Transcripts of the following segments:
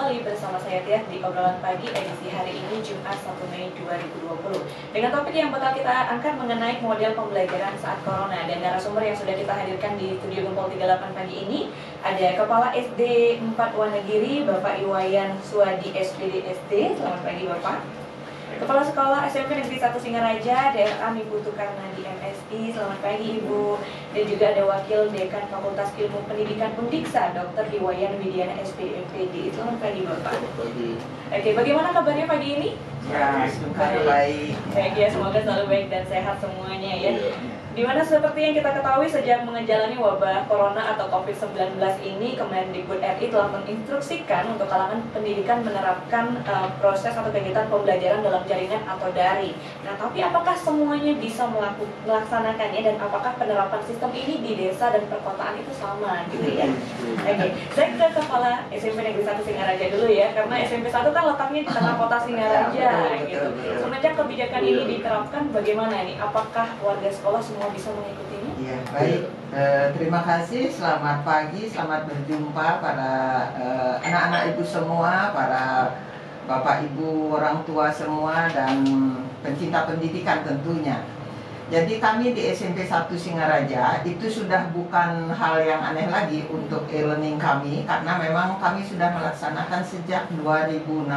kembali bersama saya Tia di obrolan pagi edisi hari ini Jumat 1 Mei 2020 dengan topik yang bakal kita angkat mengenai model pembelajaran saat Corona. Dan narasumber yang sudah kita hadirkan di studio Gempol 38 pagi ini ada Kepala SD 4 Wonogiri Bapak Iwayan Suwadi SPDSD. Selamat pagi Bapak. Kepala Sekolah SMP Negeri 1 Singaraja, DRA Ibu Tukarnadi MSI, selamat pagi Ibu. Dan juga ada Wakil Dekan Fakultas Ilmu Pendidikan Undiksa, Dr. Iwayan Widiana SPMPD. Selamat pagi Bapak. Selamat pagi. Oke, bagaimana kabarnya pagi ini? Ya, baik. Baik ya, semoga selalu baik dan sehat semuanya ya. Dimana seperti yang kita ketahui sejak menjalani wabah Corona atau COVID-19 ini, Kemendikbud RI telah menginstruksikan untuk kalangan pendidikan menerapkan proses atau kegiatan pembelajaran dalam jaringan atau daring. Nah, tapi apakah semuanya bisa melaksanakannya dan apakah penerapan sistem ini di desa dan perkotaan itu sama gitu ya? Oke, saya ke Kepala SMP Negeri 1 Singaraja dulu ya, karena SMP 1 kan letaknya di tengah kota Singaraja gitu. Semenjak kebijakan ini diterapkan, bagaimana nih? Apakah warga sekolah semua bisa mengikutinya? Iya, baik. Terima kasih. Selamat pagi, selamat berjumpa pada anak-anak ibu semua, para bapak ibu, orang tua semua, dan pencinta pendidikan tentunya. Jadi kami di SMP 1 Singaraja itu sudah bukan hal yang aneh lagi untuk e-learning kami, karena memang kami sudah melaksanakan sejak 2016.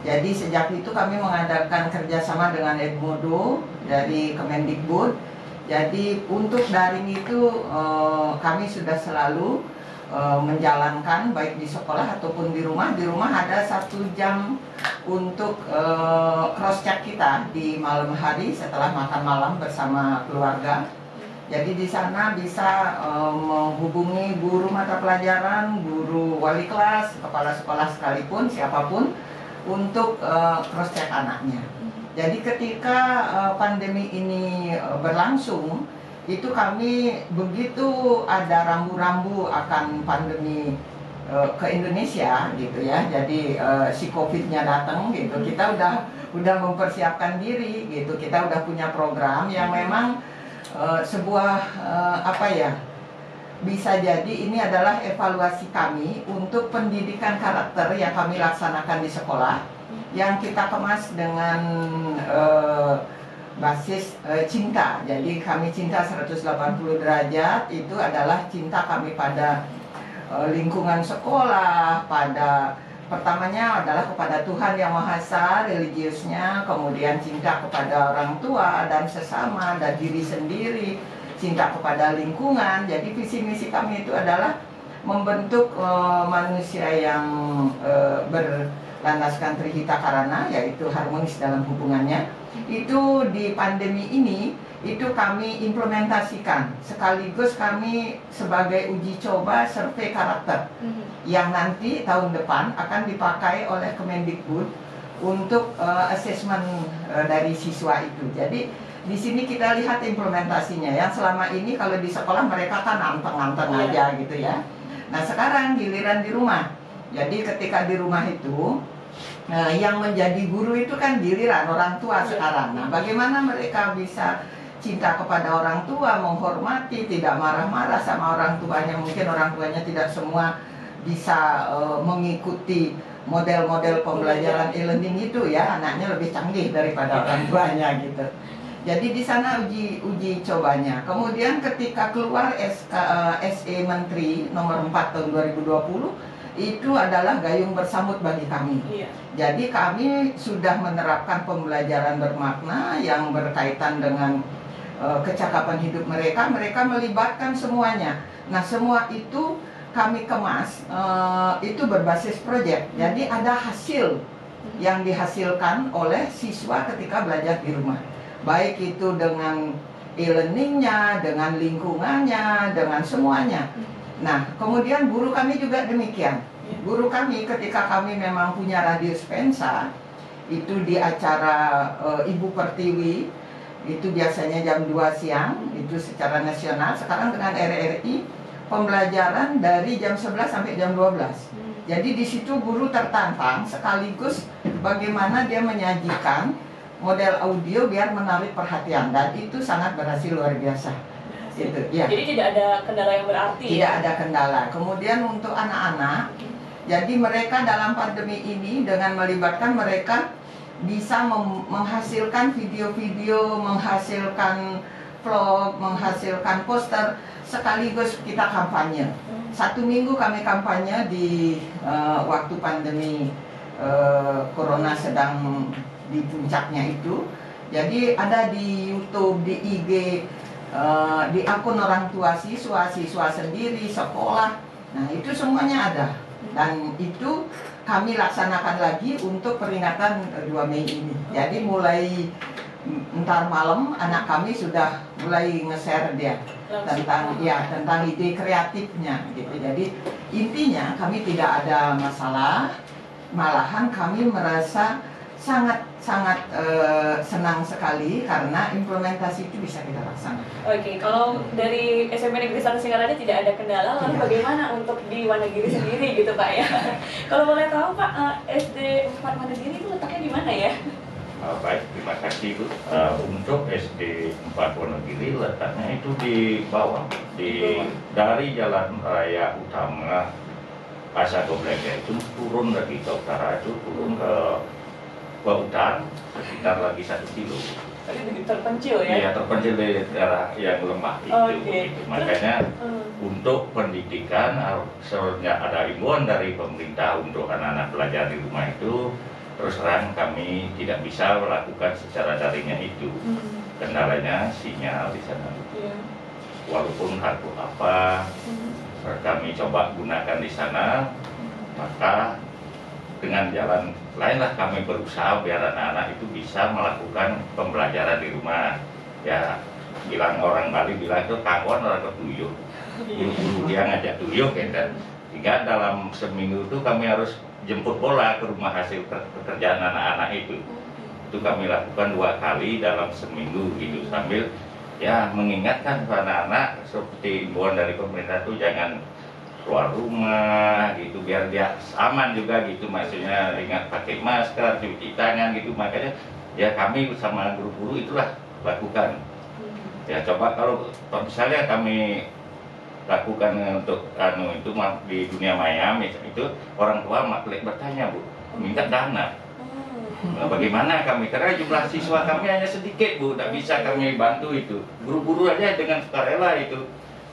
Jadi sejak itu kami mengadakan kerjasama dengan Edmodo dari Kemendikbud. Jadi untuk daring itu kami sudah selalu menjalankan baik di sekolah ataupun di rumah. Di rumah ada 1 jam untuk cross check kita di malam hari setelah makan malam bersama keluarga. Jadi di sana bisa menghubungi guru mata pelajaran, guru wali kelas, kepala sekolah sekalipun, siapapun, untuk cross check anaknya. Jadi ketika pandemi ini berlangsung, itu kami begitu ada rambu-rambu akan pandemi ke Indonesia gitu ya. Jadi si COVID-nya datang gitu, kita udah mempersiapkan diri gitu. Kita udah punya program yang memang sebuah apa ya? Bisa jadi ini adalah evaluasi kami untuk pendidikan karakter yang kami laksanakan di sekolah, yang kita kemas dengan basis cinta. Jadi kami cinta 180 derajat, itu adalah cinta kami pada lingkungan sekolah, pada pertamanya adalah kepada Tuhan Yang Maha Esa, religiusnya, kemudian cinta kepada orang tua dan sesama dan diri sendiri, cinta kepada lingkungan. Jadi visi misi kami itu adalah membentuk manusia yang berlandaskan trihita karana, yaitu harmonis dalam hubungannya. Itu di pandemi ini itu kami implementasikan, sekaligus kami sebagai uji coba survei karakter yang nanti tahun depan akan dipakai oleh Kemendikbud untuk assessment dari siswa itu. Jadi di sini kita lihat implementasinya. Yang selama ini kalau di sekolah mereka kan anteng-anteng aja gitu ya. Nah sekarang giliran di rumah. Jadi ketika di rumah itu yang menjadi guru itu kan giliran orang tua sekarang. Nah bagaimana mereka bisa cinta kepada orang tua, menghormati, tidak marah-marah sama orang tuanya. Mungkin orang tuanya tidak semua bisa mengikuti model-model pembelajaran e-learning itu ya. Anaknya lebih canggih daripada orang tuanya gitu. Jadi di sana uji cobanya. Kemudian ketika keluar SE Menteri nomor 4 tahun 2020, itu adalah gayung bersambut bagi kami. Jadi kami sudah menerapkan pembelajaran bermakna yang berkaitan dengan kecakapan hidup mereka. Mereka melibatkan semuanya. Nah semua itu kami kemas, itu berbasis proyek. Jadi ada hasil yang dihasilkan oleh siswa ketika belajar di rumah. Baik itu dengan e-learningnya, dengan lingkungannya, dengan semuanya. Nah, kemudian guru kami juga demikian. Guru kami ketika kami memang punya radius pensa, itu di acara Ibu Pertiwi, itu biasanya jam 2 siang, itu secara nasional. Sekarang dengan RRI, pembelajaran dari jam 11 sampai jam 12. Jadi di situ guru tertantang sekaligus bagaimana dia menyajikan model audio biar menarik perhatian, dan itu sangat berhasil luar biasa. Gitu, ya. Jadi tidak ada kendala yang berarti. Tidak ada kendala. Kemudian untuk anak-anak Jadi mereka dalam pandemi ini dengan melibatkan mereka bisa menghasilkan video-video, menghasilkan vlog, menghasilkan poster, sekaligus kita kampanye. 1 minggu kami kampanye di waktu pandemi Corona sedang di puncaknya itu. Jadi ada di YouTube, di IG, di akun orang tua siswa sendiri, sekolah. Nah itu semuanya ada. Dan itu kami laksanakan lagi untuk peringatan 2 Mei ini. Jadi mulai ntar malam anak kami sudah mulai nge-share dia tentang ide kreatifnya gitu. Jadi intinya kami tidak ada masalah, malahan kami merasa sangat senang sekali karena implementasi itu bisa kita laksanakan. Oke, kalau dari SMP Negeri 1 Singaraja tidak ada kendala, lalu bagaimana untuk di Wonogiri sendiri gitu Pak ya? Kalau boleh tahu Pak, SD 4 Wonogiri itu letaknya di mana ya? Baik, terima kasih Bu. Untuk SD 4 Wonogiri letaknya itu di bawah, dari Jalan Raya Utama Pasar Gobleknya itu turun lagi ke utara, itu turun ke hutan sekitar lagi 1 kilo. Tapi terpencil ya? Iya, terpencil di daerah yang lemah itu. Gitu. Makanya untuk pendidikan sebenarnya ada himbauan dari pemerintah untuk anak-anak belajar di rumah itu. Terus terang kami tidak bisa melakukan secara daringnya itu. Kendalanya sinyal di sana. Walaupun kartu apa kami coba gunakan di sana, maka dengan jalan lainlah kami berusaha biar anak-anak itu bisa melakukan pembelajaran di rumah. Ya, bilang orang Bali bilang itu kawan orang ketuyuk. Guru-guru dia ngajak tuyuk ya. Sehingga dalam seminggu itu kami harus jemput bola ke rumah hasil pekerjaan anak-anak itu. Itu kami lakukan 2 kali dalam seminggu gitu, sambil ya mengingatkan anak-anak seperti imbauan dari pemerintah itu jangan keluar rumah gitu, biar dia aman juga gitu, maksudnya ingat pakai masker, cuci tangan gitu. Makanya ya kami sama guru-guru itulah lakukan. Ya coba kalau misalnya kami lakukan untuk itu di dunia maya, itu orang tua maklek bertanya Bu, minta dana. Nah, bagaimana kami, karena jumlah siswa kami hanya sedikit Bu, tidak bisa kami bantu itu. Guru-guru aja dengan sukarela itu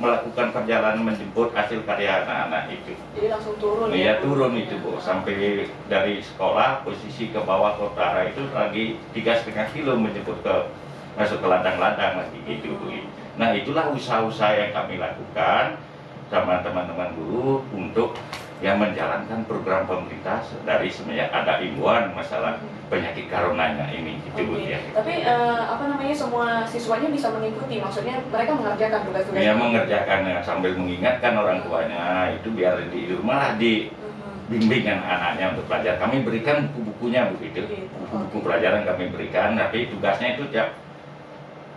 melakukan perjalanan menjemput hasil karya anak-anak itu. Jadi langsung turun ya? Iya turun itu Bu, sampai dari sekolah posisi ke bawah ke utara itu lagi 3,5 kilo menjemput masuk ke ladang-ladang lagi gitu Bu. Nah itulah usaha-usaha yang kami lakukan sama teman-teman guru untuk yang menjalankan program pemerintah dari semenjak ada himbauan masalah penyakit coronanya ini gitu Bu ya. Tapi semua siswanya bisa mengikuti, maksudnya mereka mengerjakan tugas-tugas? Ya mengerjakan sambil mengingatkan orang tuanya itu biar di rumah lah bimbing anaknya untuk belajar. Kami berikan buku-bukunya begitu, buku-buku pelajaran kami berikan, tapi tugasnya itu tiap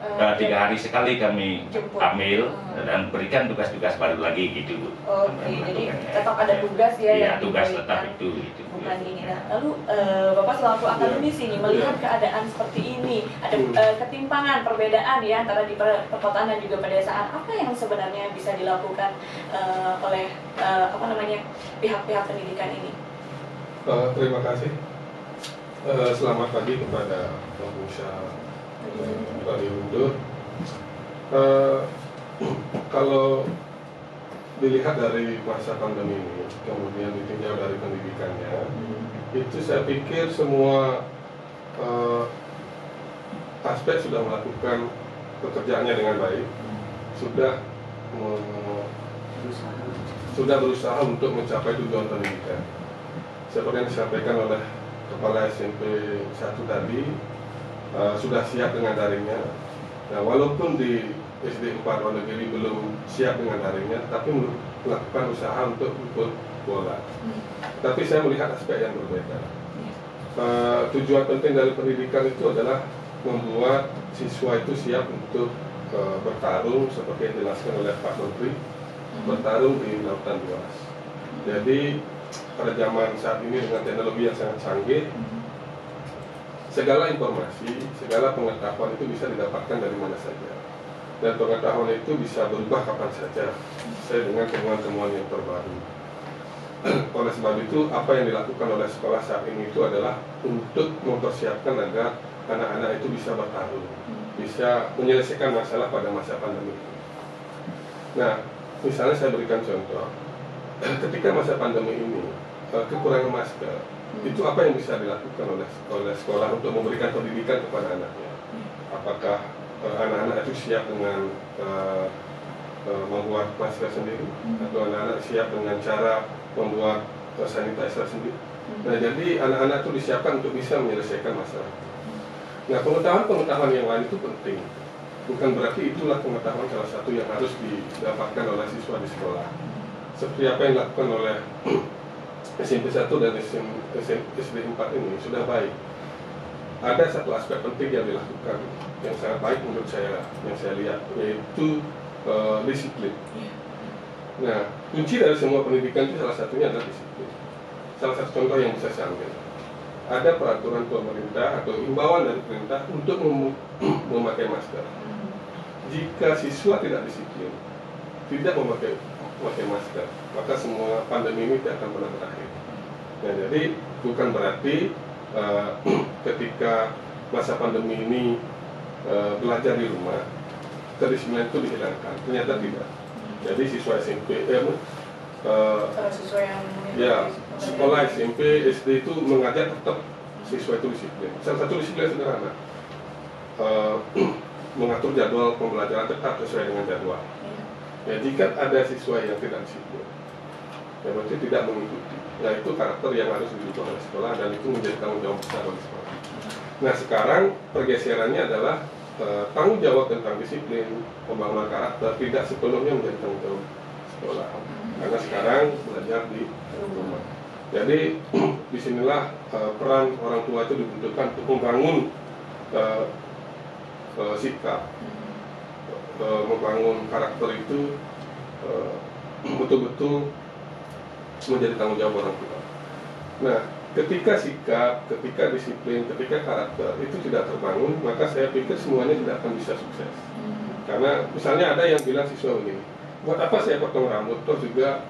3 hari sekali kami ambil dan berikan tugas-tugas baru lagi gitu Bu. Oke, jadi tetap ada tugas ya? Iya, tugas tetap itu. Bukan ini. Nah, lalu Bapak selaku akademisi nih melihat keadaan seperti ini, ada ketimpangan, perbedaan ya antara di perkotaan dan juga pedesaan. Apa yang sebenarnya bisa dilakukan oleh pihak-pihak pendidikan ini? Terima kasih. Selamat pagi kepada Pak Musa Bali Undur. Kalau dilihat dari masa pandemi ini, kemudian ditinjau dari pendidikannya, itu saya pikir semua aspek sudah melakukan pekerjaannya dengan baik, sudah berusaha untuk mencapai tujuan pendidikan. Seperti yang disampaikan oleh Kepala SMP 1 tadi, sudah siap dengan daringnya. Nah, walaupun di SD 4 Wonogiri belum siap dengan daringnya, tapi melakukan usaha untuk ikut bola. Tapi saya melihat aspek yang berbeda. Tujuan penting dari pendidikan itu adalah membuat siswa itu siap untuk bertarung seperti yang dijelaskan oleh Pak Menteri, bertarung di lautan luas. Jadi pada zaman saat ini dengan teknologi yang sangat canggih, segala informasi, segala pengetahuan itu bisa didapatkan dari mana saja. Dan pengetahuan itu bisa berubah kapan saja, sesuai dengan temuan-temuan yang terbaru. oleh sebab itu apa yang dilakukan oleh sekolah saat ini itu adalah untuk mempersiapkan agar anak-anak itu bisa bertarung, bisa menyelesaikan masalah pada masa pandemi. Nah, misalnya saya berikan contoh, ketika masa pandemi ini kekurangan masker, itu apa yang bisa dilakukan oleh sekolah untuk memberikan pendidikan kepada anaknya? Apakah anak-anak itu siap dengan membuat masker sendiri, atau anak-anak siap dengan cara membuat sanitizer sendiri? Nah, jadi anak-anak itu disiapkan untuk bisa menyelesaikan masalah. Nah, pengetahuan yang lain itu penting. Bukan berarti itulah pengetahuan salah satu yang harus didapatkan oleh siswa di sekolah. Seperti apa yang dilakukan oleh SMP 1 dan SD 4 ini sudah baik. Ada satu aspek penting yang dilakukan yang sangat baik menurut saya, yang saya lihat, yaitu disiplin. Nah, kunci dari semua pendidikan itu salah satunya adalah disiplin. Salah satu contoh yang bisa saya ambil, ada peraturan pemerintah atau imbauan dari pemerintah untuk memakai masker. Jika siswa tidak disiplin, tidak memakai masker, maka semua pandemi ini tidak akan pernah berakhir. Nah, jadi bukan berarti ketika masa pandemi ini belajar di rumah, kedisiplinan itu dihilangkan. Ternyata tidak. Jadi siswa SMP, siswa yang sekolah SMP, SD itu mengajak tetap siswa itu disiplin. Salah satu disiplin sederhana, mengatur jadwal pembelajaran tetap sesuai dengan jadwal. Ya, jika ada siswa yang tidak disiplin, ya berarti tidak mengikuti. Ya, itu karakter yang harus diubah oleh sekolah dan itu menjadi tanggung jawab besar oleh sekolah. Nah, sekarang pergeserannya adalah tanggung jawab tentang disiplin, pembangunan karakter tidak sepenuhnya menjadi tanggung jawab sekolah. Karena sekarang belajar di rumah. Jadi disinilah peran orang tua itu dibutuhkan untuk membangun sikap, membangun karakter itu betul-betul menjadi tanggung jawab orang tua. Nah, ketika sikap, ketika disiplin, ketika karakter itu tidak terbangun, maka saya pikir semuanya tidak akan bisa sukses. Karena misalnya ada yang bilang siswa begini, buat apa saya potong rambut, toh juga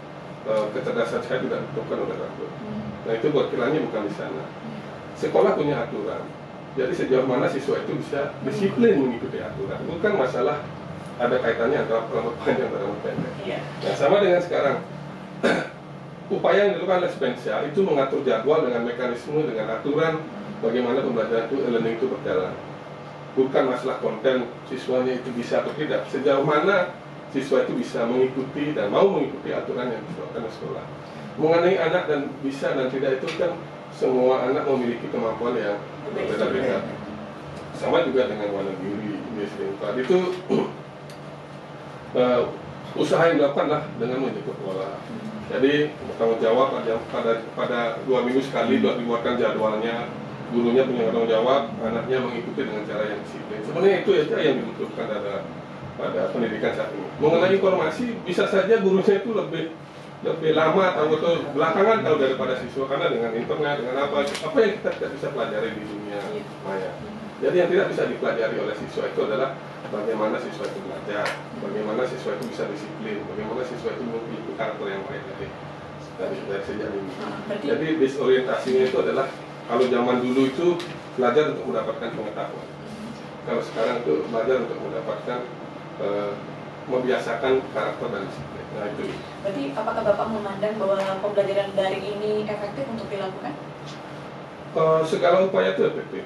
kecerdasan saya tidak ditentukan oleh rambut. Nah, itu buat kiranya bukan di sana. Sekolah punya aturan, jadi sejauh mana siswa itu bisa disiplin mengikuti aturan. Bukan masalah ada kaitannya antara rambut panjang dan rambut pendek. Nah, sama dengan sekarang. Upaya yang dilakukan oleh Spensia itu mengatur jadwal dengan mekanisme, dengan aturan bagaimana pembelajaran itu, learning itu berjalan. Bukan masalah konten siswanya itu bisa atau tidak, sejauh mana siswa itu bisa mengikuti dan mau mengikuti aturan yang diterapkan oleh sekolah. Mengenai anak dan bisa dan tidak itu kan semua anak memiliki kemampuan yang berbeda-beda. Sama juga dengan Wonogiri, itu usaha yang dilakukan lah dengan menjemput bola. Jadi bertanggung jawab pada 2 minggu sekali dibuatkan jadwalnya, gurunya punya tanggung jawab, anaknya mengikuti dengan cara yang disiplin. Sebenarnya itu aja yang dibutuhkan pada pendidikan saat ini. Mengenai informasi, bisa saja gurunya itu lebih lama atau belakangan tahu daripada siswa, karena dengan internet, dengan apa yang kita tidak bisa pelajari di dunia maya. Jadi yang tidak bisa dipelajari oleh siswa itu adalah bagaimana siswa itu belajar, bagaimana siswa itu bisa disiplin, bagaimana siswa itu memiliki karakter yang baik dari sejak ini. Jadi disorientasinya itu adalah, kalau zaman dulu itu belajar untuk mendapatkan pengetahuan, kalau sekarang itu belajar untuk mendapatkan membiasakan karakter dan disiplin. Nah, itu. Berarti apakah Bapak memandang bahwa pembelajaran daring ini efektif untuk dilakukan? Segala upaya itu efektif.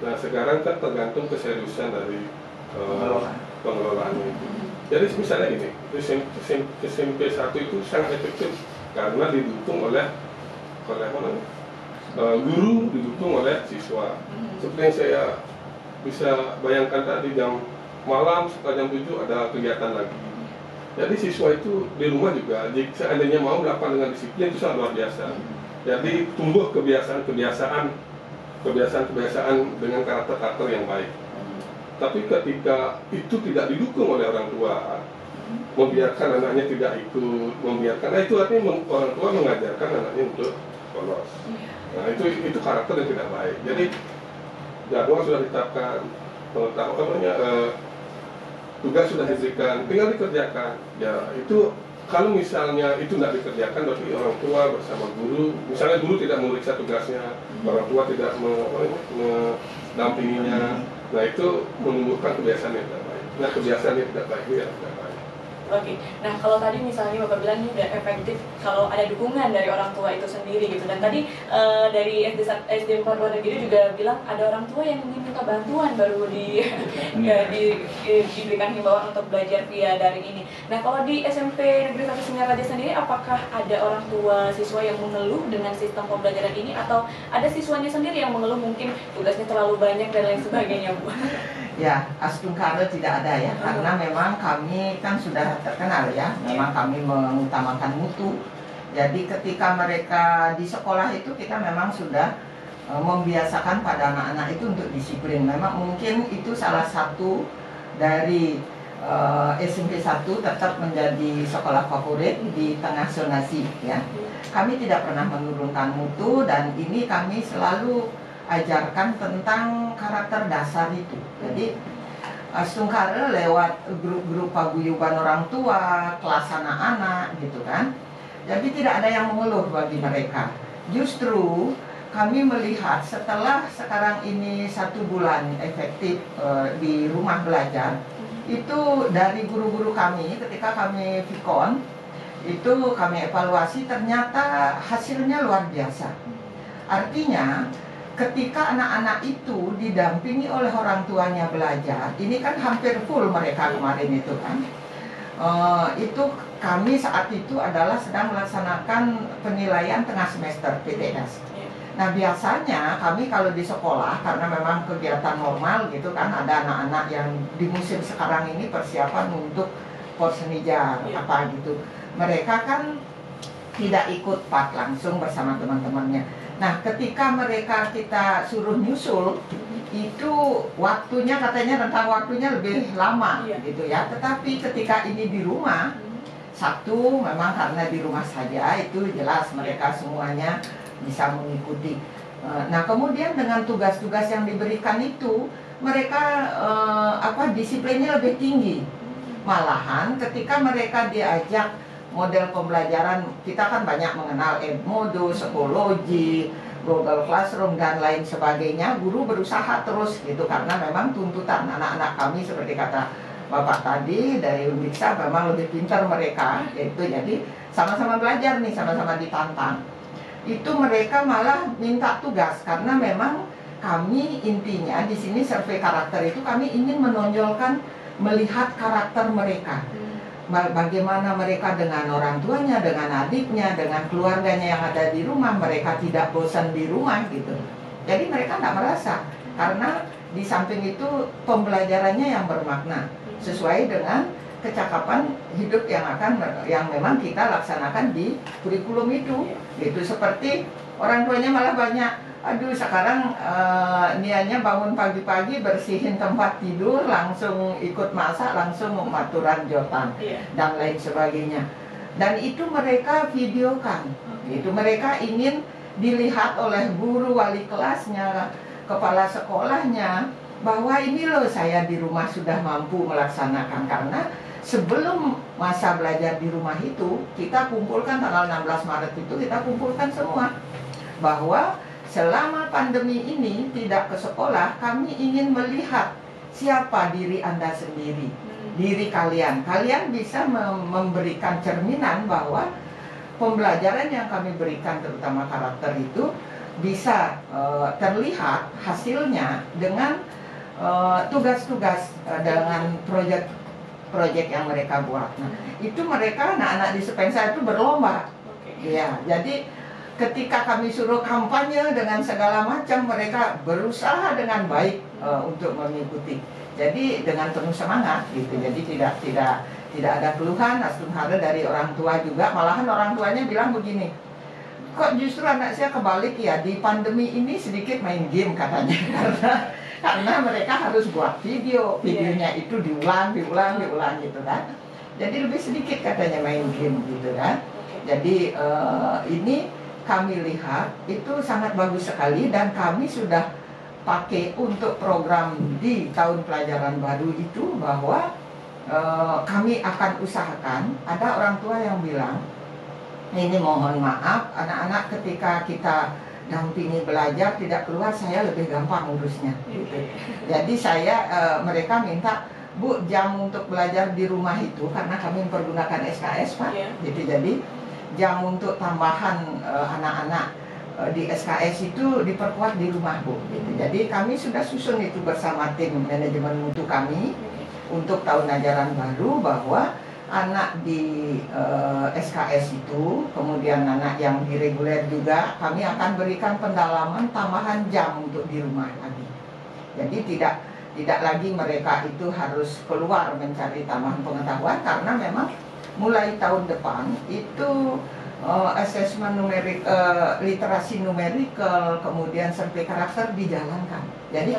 Nah, sekarang kan tergantung keseriusan dari pengelolaannya itu. Jadi misalnya ini, SMP 1 itu sangat efektif karena didukung oleh guru, didukung oleh siswa. Seperti yang saya bisa bayangkan tadi, jam malam setelah jam 7 ada kegiatan lagi. Jadi siswa itu di rumah juga, jika seandainya mau melakukan dengan disiplin itu sangat luar biasa. Jadi tumbuh kebiasaan dengan karakter-karakter yang baik. Tapi ketika itu tidak didukung oleh orang tua, membiarkan anaknya tidak ikut, itu artinya orang tua mengajarkan anaknya untuk polos. Nah, itu karakter yang tidak baik. Jadi jadwal sudah ditetapkan, tugas sudah diberikan, tinggal dikerjakan. Ya, itu kalau misalnya itu tidak dikerjakan, berarti orang tua bersama guru, misalnya guru tidak memeriksa tugasnya, orang tua tidak mendampinginya, nah itu menimbulkan kebiasaan yang tidak baik. Nah kebiasaan yang tidak baik itu yang tidak baik. Oke, nah kalau tadi misalnya Bapak bilang ini udah efektif kalau ada dukungan dari orang tua itu sendiri gitu. Dan tadi dari SD 4 luar negeri juga bilang ada orang tua yang ingin minta bantuan baru diberikan himbauan untuk belajar via daring ini. Nah kalau di SMP Negeri 1 Singaraja sendiri, apakah ada orang tua siswa yang mengeluh dengan sistem pembelajaran ini, atau ada siswanya sendiri yang mengeluh mungkin tugasnya terlalu banyak dan lain sebagainya, Bu? Ya, Astungkara tidak ada ya, karena memang kami kan sudah terkenal ya, memang kami mengutamakan mutu. Jadi ketika mereka di sekolah itu kita memang sudah membiasakan pada anak-anak itu untuk disiplin. Memang mungkin itu salah satu dari SMP 1 tetap menjadi sekolah favorit di tengah zonasi ya. Kami tidak pernah menurunkan mutu, dan ini kami selalu ajarkan tentang karakter dasar itu. Jadi Astungkara lewat grup-grup paguyuban orang tua, kelas anak-anak gitu kan. Jadi tidak ada yang mengeluh bagi mereka. Justru kami melihat setelah sekarang ini 1 bulan efektif di rumah belajar, itu dari guru-guru kami ketika kami Vikon, itu kami evaluasi, ternyata hasilnya luar biasa. Artinya ketika anak-anak itu didampingi oleh orang tuanya belajar, ini kan hampir full mereka kemarin itu kan. Itu kami saat itu adalah sedang melaksanakan penilaian tengah semester PTS. Nah biasanya kami kalau di sekolah, karena memang kegiatan normal gitu kan, ada anak-anak yang di musim sekarang ini persiapan untuk Porsenijar apa gitu, mereka kan tidak ikut PAT langsung bersama teman-temannya. Nah ketika mereka kita suruh nyusul, itu waktunya katanya rentang waktunya lebih lama gitu ya. Tetapi ketika ini di rumah, satu memang karena di rumah saja, itu jelas mereka semuanya bisa mengikuti. Nah kemudian dengan tugas-tugas yang diberikan itu, mereka disiplinnya lebih tinggi. Malahan ketika mereka diajak model pembelajaran, kita kan banyak mengenal Edmodo, psikologi, Google Classroom dan lain sebagainya. Guru berusaha terus gitu, karena memang tuntutan anak-anak kami seperti kata Bapak tadi dari Uniksa, memang lebih pintar mereka, yaitu jadi sama-sama belajar nih, sama-sama ditantang. Itu mereka malah minta tugas, karena memang kami intinya di sini survei karakter itu kami ingin menonjolkan, melihat karakter mereka. Bagaimana mereka dengan orang tuanya, dengan adiknya, dengan keluarganya yang ada di rumah, mereka tidak bosan di rumah gitu. Jadi mereka tidak merasa, karena di samping itu pembelajarannya yang bermakna sesuai dengan kecakapan hidup yang memang kita laksanakan di kurikulum itu. Itu seperti orang tuanya malah banyak, aduh sekarang niatnya bangun pagi-pagi bersihin tempat tidur, langsung ikut masak, langsung maturan jotan dan lain sebagainya. Dan itu mereka videokan, itu mereka ingin dilihat oleh guru, wali kelasnya, kepala sekolahnya, bahwa ini loh saya di rumah sudah mampu melaksanakan. Karena sebelum masa belajar di rumah itu, kita kumpulkan tanggal 16 Maret itu kita kumpulkan semua, bahwa selama pandemi ini tidak ke sekolah, kami ingin melihat siapa diri Anda sendiri, diri kalian. Kalian bisa memberikan cerminan bahwa pembelajaran yang kami berikan, terutama karakter itu, bisa terlihat hasilnya dengan tugas-tugas, dengan proyek yang mereka buat. Nah, itu mereka anak-anak di Sepensa itu berlomba. Ya, jadi ketika kami suruh kampanye dengan segala macam, mereka berusaha dengan baik untuk mengikuti. Jadi dengan penuh semangat gitu. Jadi tidak ada keluhan. Astungkara dari orang tua juga, malahan orang tuanya bilang begini, kok justru anak saya kebalik ya, di pandemi ini sedikit main game katanya. karena mereka harus buat videonya itu diulang gitu kan. Jadi lebih sedikit katanya main game gitu kan. Jadi ini kami lihat itu sangat bagus sekali, dan kami sudah pakai untuk program di tahun pelajaran baru itu, bahwa kami akan usahakan. Ada orang tua yang bilang, ini mohon maaf, anak-anak ketika kita dampingi belajar tidak keluar, saya lebih gampang urusnya gitu. Jadi mereka minta, Bu, jam untuk belajar di rumah itu, karena kami mempergunakan SKS Pak, gitu. Jadi jam untuk tambahan anak-anak di SKS itu diperkuat di rumah Bu gitu. Jadi kami sudah susun itu bersama tim manajemen mutu kami untuk tahun ajaran baru, bahwa anak di SKS itu, kemudian anak yang di reguler juga, kami akan berikan pendalaman tambahan jam untuk di rumah lagi. Jadi tidak lagi mereka itu harus keluar mencari tambahan pengetahuan, karena memang mulai tahun depan itu asesmen numerik, literasi numerikal, kemudian survei karakter dijalankan. Jadi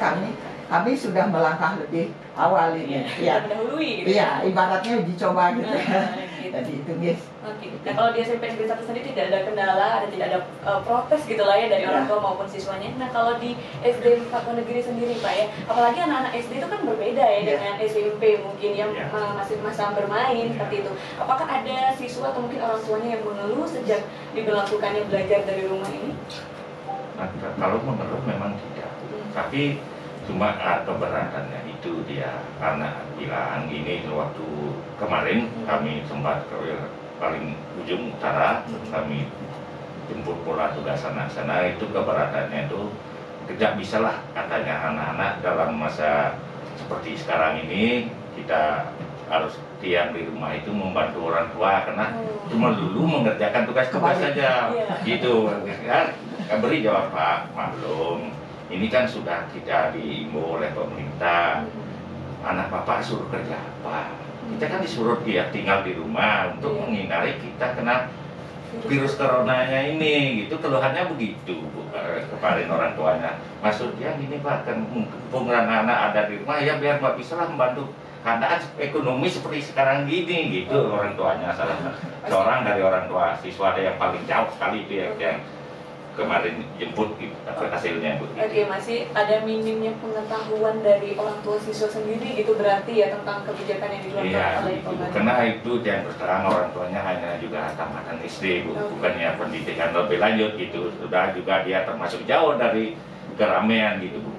kami sudah melangkah lebih awal ini. Ya, mendahului gitu. Iya, ibaratnya uji coba gitu. Gitu. Jadi itu guys. Oke. Nah, kalau di SMP Negeri 1 sendiri tidak ada kendala, tidak ada protes gitu lah ya dari orang tua maupun siswanya. Nah, kalau di SD Satuan Negeri sendiri Pak ya, apalagi anak-anak SD itu kan berbeda ya dengan SMP mungkin yang masih masa bermain seperti itu. Apakah ada siswa atau mungkin orang tuanya yang mengeluh sejak diberlakukannya belajar dari rumah ini? Nah, kalau mengeluh memang tidak. Tapi cuma keberatannya itu dia, karena bilang gini, waktu kemarin kami sempat ke paling ujung utara, kami jemput pola tugas anak sana, itu keberatannya itu tidak bisa lah katanya anak-anak dalam masa seperti sekarang ini kita harus diam di rumah itu membantu orang tua, karena cuma dulu mengerjakan tugas-tugas saja gitu kan. Beri jawab, Pak, maklum ini kan sudah tidak diimbau oleh pemerintah, anak bapak suruh kerja apa, kita kan disuruh dia tinggal di rumah untuk menghindari kita kena virus coronanya ini gitu. Keluhannya begitu kemarin orang tuanya. Maksudnya gini Pak, kan mumpung anak-anak ada di rumah ya biar Mbak bisa lah membantu keadaan ekonomi seperti sekarang gini gitu. Orang tuanya salah seorang dari orang tua siswa ada yang paling jauh sekali itu yang kemarin jemput gitu, hasilnya Bu. Oke, masih ada minimnya pengetahuan dari orang tua siswa sendiri gitu berarti ya tentang kebijakan yang dikeluarkan oleh pemerintah. Karena itu yang terang orang tuanya hanya juga tamatan SD Bu, bukannya pendidikan lebih lanjut gitu. Sudah juga dia termasuk jauh dari keramaian gitu Bu.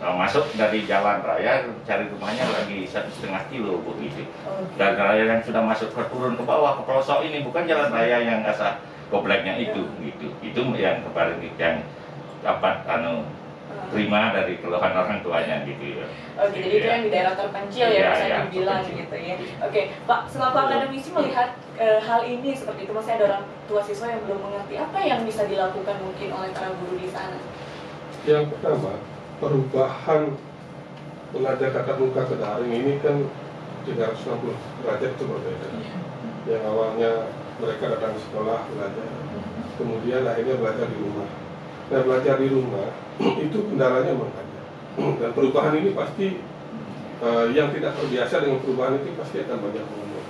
Masuk dari jalan raya, cari rumahnya lagi 1,5 kilo Bu gitu. Dan raya yang sudah masuk turun ke bawah ke pelosok ini, bukan jalan raya yang asal kompleknya itu gitu. Itu yang kemarin yang dapat terima dari keluhan orang tuanya gitu ya. Oke, jadi itu yang di daerah terpencil ya, saya dibilang gitu ya. Oke, Pak, selaku akademisi melihat hal ini seperti itu, masih ada orang tua siswa yang belum mengerti apa yang bisa dilakukan mungkin oleh para guru di sana. Yang pertama, perubahan belajar tatap muka ke daring ini kan 360 derajat itu berbeda. Yang awalnya mereka datang ke sekolah belajar, kemudian akhirnya belajar di rumah. Nah, belajar di rumah itu kendalanya mengajar. Dan perubahan ini pasti yang tidak terbiasa dengan perubahan itu pasti akan banyak mengeluh.